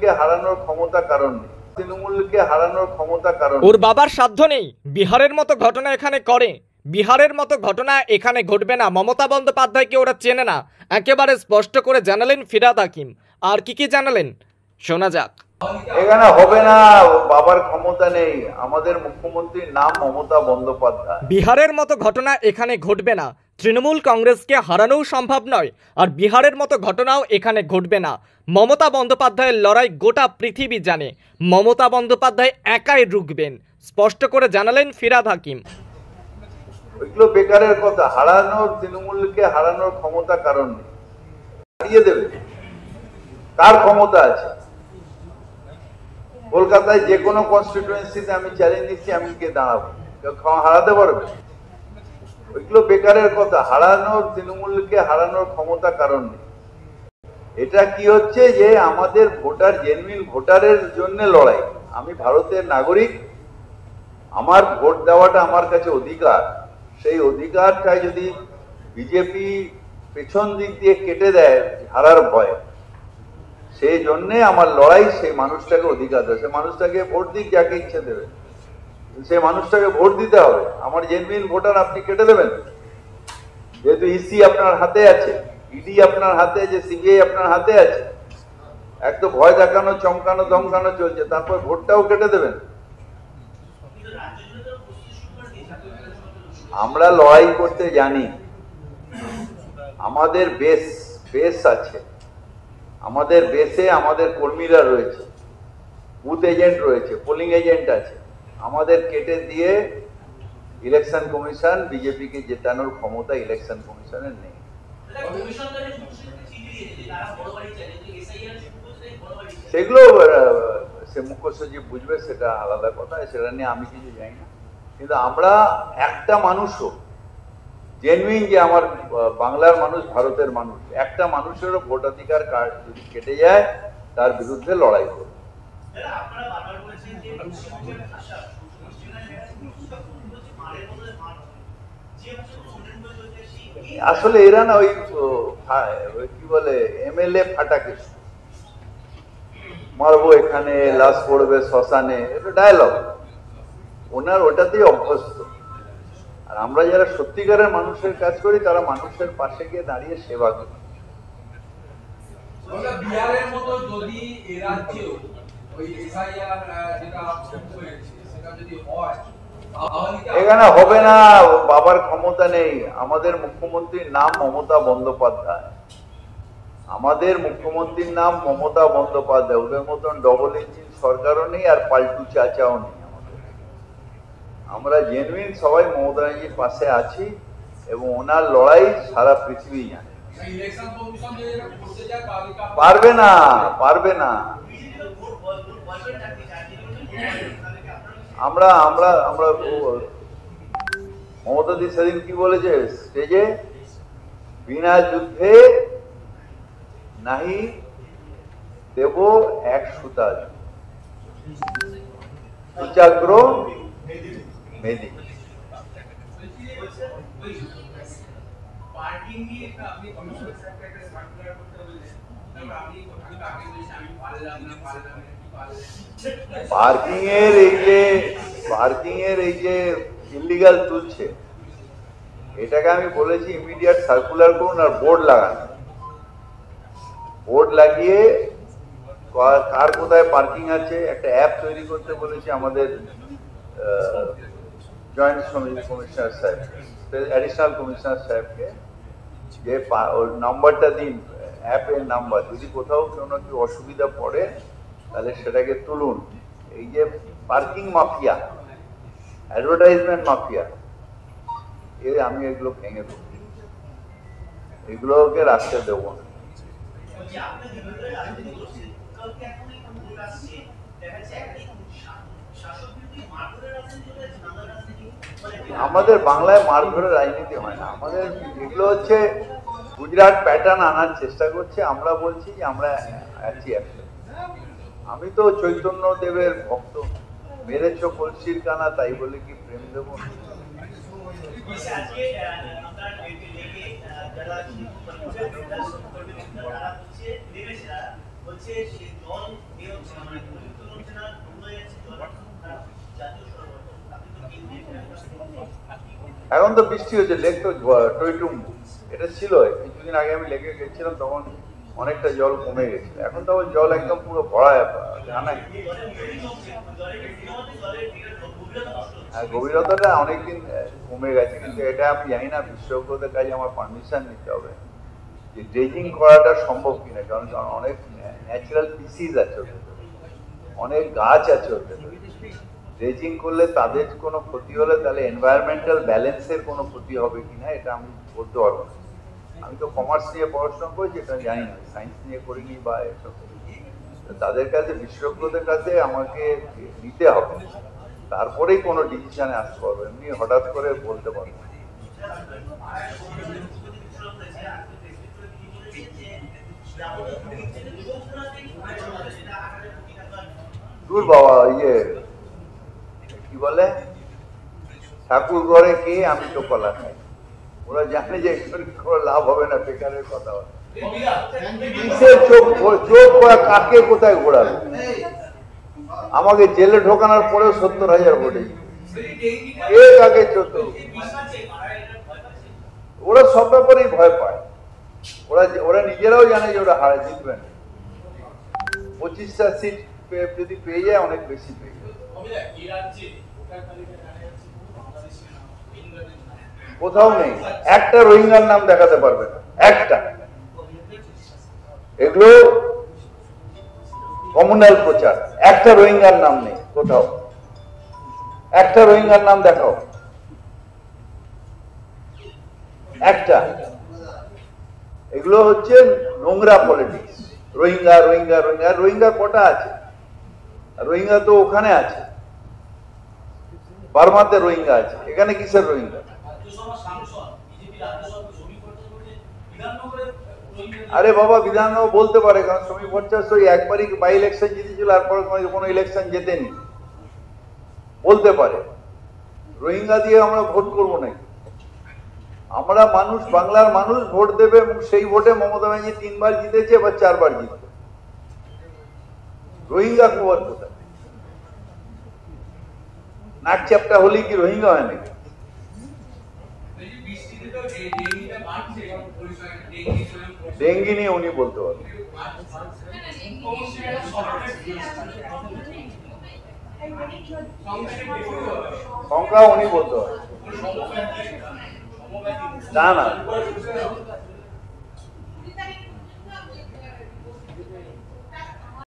তৃণমূলকে হারানোর ক্ষমতা কারণ নেই। তৃণমূলকে হারানোর ক্ষমতা কারণ ওর বাবার সাধ্য নেই বিহারের মতো ঘটনা এখানে করে। বিহারের মতো ঘটনা এখানে ঘটবে না। মমতা বন্দ্যোপাধ্যায়কে ওরা চেনে না, একেবারে স্পষ্ট করে জানালেন ফিরহাদ হাকিম। আর কি জানালেন শোনা যাক। এখানে হবে না, বাবার ক্ষমতা নেই। আমাদের মুখ্যমন্ত্রীর নাম মমতা বন্দ্যোপাধ্যায়। বিহারের মতো ঘটনা এখানে ঘটবে না। তৃণমূল কংগ্রেসকে হারানোও সম্ভব নয়, আর বিহারের মতো ঘটনাও এখানে ঘটবে না। মমতা বন্দ্যোপাধ্যায়ের লড়াই গোটা পৃথিবী জানে। মমতা বন্দ্যোপাধ্যায় একাই রুখবেন, স্পষ্ট করে জানালেন ফিরহাদ হাকিম। ওইগুলো বেকারের কথা। তৃণমূলকে হারানোর ক্ষমতা কারণ নেই। হারিয়ে দেবে, কার ক্ষমতা আছে? কলকাতায় যে কোনো কনস্টিটুয়েন্সিতে আমি চ্যালেঞ্জ দিচ্ছি, আমি গিয়ে দাঁড়াবো, হারাতে পারবে? ওইগুলো বেকারের কথা। তৃণমূলকে হারানোর ক্ষমতা কারণ নেই। এটা কি হচ্ছে যে আমাদের ভোটার, জেনুইন ভোটারের জন্য লড়াই। আমি ভারতের নাগরিক, আমার ভোট দেওয়াটা আমার কাছে অধিকার। সেই অধিকারটা যদি বিজেপি পেছন দিক দিয়ে কেটে দেয় হারার ভয়, সেই জন্যে আমার লড়াই। সেই মানুষটাকে অধিকার দেয়, সেই মানুষটাকে ভোট দিক, যাকে ইচ্ছে দেবে, সেই মানুষটাকে ভোট দিতে হবে। আমার জেনুইন ভোটার আপনি কেটে দেবেন? যেহেতু ইসি আপনার হাতে আছে, ইডি আপনার হাতে আছে, সিবিআই আপনার হাতে আছে, এক তো ভয় দেখানো, চমকানো, ধমকানো চলছে, তারপর ভোটটাও কেটে দেবেন? আমরা লড়াই করতে জানি। আমাদের বেস আছে, আমাদের বেসে আমাদের কর্মীরা রয়েছে, বুথ এজেন্ট রয়েছে, পোলিং এজেন্ট আছে। আমাদের কেটে দিয়ে ইলেকশন কমিশন, বিজেপিকে জেতানোর ক্ষমতা ইলেকশন কমিশনের নেই। সেগুলো সে মুখ্য সচিব বুঝবে, সেটা আলাদা কথা, সেটা নিয়ে আমি কিছু জানি না। কিন্তু আমরা একটা মানুষও জেনুইন, যে আমার বাংলার মানুষ, ভারতের মানুষ, একটা মানুষেরও ভোটাধিকার কার্ড যদি কেটে যায়, তার বিরুদ্ধে লড়াই করব। আসলে এরা না ওই কি বলে এমএলএ ফাটাকে, মারবো এখানে, লাশ পড়বে শ্মশানে, এটা ডায়লগ। ওনার ওটাতেই অভ্যস্ত। আর আমরা যারা সত্যিকারের মানুষের কাজ করি, তারা মানুষের পাশে গিয়ে দাঁড়িয়ে সেবা করি। বিহারের মতো যদি এই রাজ্যেও ওই এসআইআর যেটা হয়েছে সেটা যদি হয়, এখানে হবে না, বাবার ক্ষমতা নেই। আমাদের মুখ্যমন্ত্রীর নাম মমতা বন্দ্যোপাধ্যায়। আমাদের মুখ্যমন্ত্রীর নাম মমতা বন্দ্যোপাধ্যায়। ওদের মতন ডবল ইঞ্জিন সরকারও নেই, আর পাল্টু চাচাও নেই। আমরা জেনুইন সবাই মমতা ব্যানার্জির পাশে আছি, এবং ওনার লড়াই সারা পৃথিবী জানে। পারবে না, পারবে না। আমরা আমরা আমরা মমতা দি সেদিন কি বলেছে স্টেজে, বিনা যুদ্ধে নাহি দেব এক সুতা, সূচাগ্র মেদি। পার্কিং এর এই যে ইলিগাল তুলছে, এটাকে আমি বলেছি ইমিডিয়েট সার্কুলার করুন আর বোর্ড লাগান। বোর্ড লাগিয়ে কার কোথায় পার্কিং আছে একটা অ্যাপ তৈরি করতে বলেছি আমাদের জয়েন্ট কমিশনার সাহেব, অ্যাডিশনাল কমিশনার সাহেবকে, যে ওর নাম্বারটা দিন, অ্যাপের নাম্বার। যদি কোথাও কোনো কি অসুবিধা পড়ে, তাহলে সেটাকে তুলুন। এই যে পার্কিং মাফিয়া, অ্যাডভার্টাইজমেন্ট মাফিয়া, আমি এগুলো ভেঙে দেবো, এগুলোকে রাখতে দেবো না। আমাদের বাংলায় মারধরের রাজনীতি হয় না। আমাদের এগুলো হচ্ছে গুজরাট প্যাটার্ন আনার চেষ্টা করছে। আমরা বলছি যে আমরা আছি একসাথে। আমি তো চৈতন্য দেবের ভক্ত। মেরেছ কলসির কানা, তাই বলে কি প্রেম দেব? যারা এখন তো বৃষ্টি হচ্ছে, লেক তো টইটুম এটা ছিল কিছুদিন আগে আমি লেকে গেছিলাম, তখন অনেকটা জল কমে গেছিল, এখন তো জল একদম পুরো ভরা জানাই। হ্যাঁ, গভীরতাটা অনেকদিন কমে গেছে, কিন্তু এটা আমি জানি না বিশেষজ্ঞদের কাছে আমার পারমিশন নিতে হবে যে ড্রেজিং করাটা সম্ভব কিনা, কারণ অনেক ন্যাচারাল পিসিস আছে ওদের, অনেক গাছ আছে ওদের। ড্রেজিং করলে তাদের কোনো ক্ষতি হলে তাহলে এনভায়রনমেন্টাল ব্যালেন্সের কোনো ক্ষতি হবে কিনা এটা আমি বলতে পারবো না। আমি তো কমার্স নিয়ে পড়াশোনা করেছি, এটা জানি না, সায়েন্স নিয়ে করিনি বা এসব। তাদের কাছে বিশেষজ্ঞদের কাছে আমাকে নিতে হবে, তারপরেই কোনো ডিসিশনে আসতে পারবো, এমনি হঠাৎ করে বলতে পারবো। দূর বাবা, কি বলে, ঠাকুর ঘরে কে, আমি তো কলা খাই। ওরা জানে যে কোনো লাভ হবে না, বেকারের কথা হয়। চোখ কাকে কোথায় ঘোরাবে? আমাকে জেলে ঢোকানোর পরেও 70,000 ভোটে কাকে চোদ্দ। ওরা সব ব্যাপারেই ভয় পায়, ওরা নিজেরাও জানে যে ওরা হারে জিতবে না। 25টা সিট যদি পেয়ে যায়, অনেক বেশি পেয়ে যায়। কোথাও নেই, একটা রোহিঙ্গার নাম দেখাতে পারবে না, একটা। এগুলো কমনাল প্রচার, একটা রোহিঙ্গার নাম নেই কোথাও, একটা রোহিঙ্গার নাম দেখাও একটা। এগুলো হচ্ছে নোংরা পলিটিক্স। রোহিঙ্গা রোহিঙ্গা রোহিঙ্গা, রোহিঙ্গা কটা আছে? রোহিঙ্গা তো ওখানে আছে, বার্মাতে রোহিঙ্গা আছে, এখানে কিসের রোহিঙ্গা? আরে বাবা, বিধানসভা বলতে পারে, কারণ সমীপ ভট্টাচার্য ওই একবারই বাই ইলেকশন জিতেছিল, আর পরে কোনো ইলেকশন জেতেনি, বলতে পারে। রোহিঙ্গা দিয়ে আমরা ভোট করবো নাকি? আমরা মানুষ, বাংলার মানুষ ভোট দেবে, এবং সেই ভোটে মমতা ব্যানার্জি 3 বার জিতেছে, এবার 4 বার জিতবে। রোহিঙ্গা খবর কোথায়? নাক চ্যাপটা হলে কি রোহিঙ্গা হয় নাকি? ডেঙ্গি নিয়ে উনি বলতে পারবেন। সংখ্যা উনি বলতে পারবেন, না না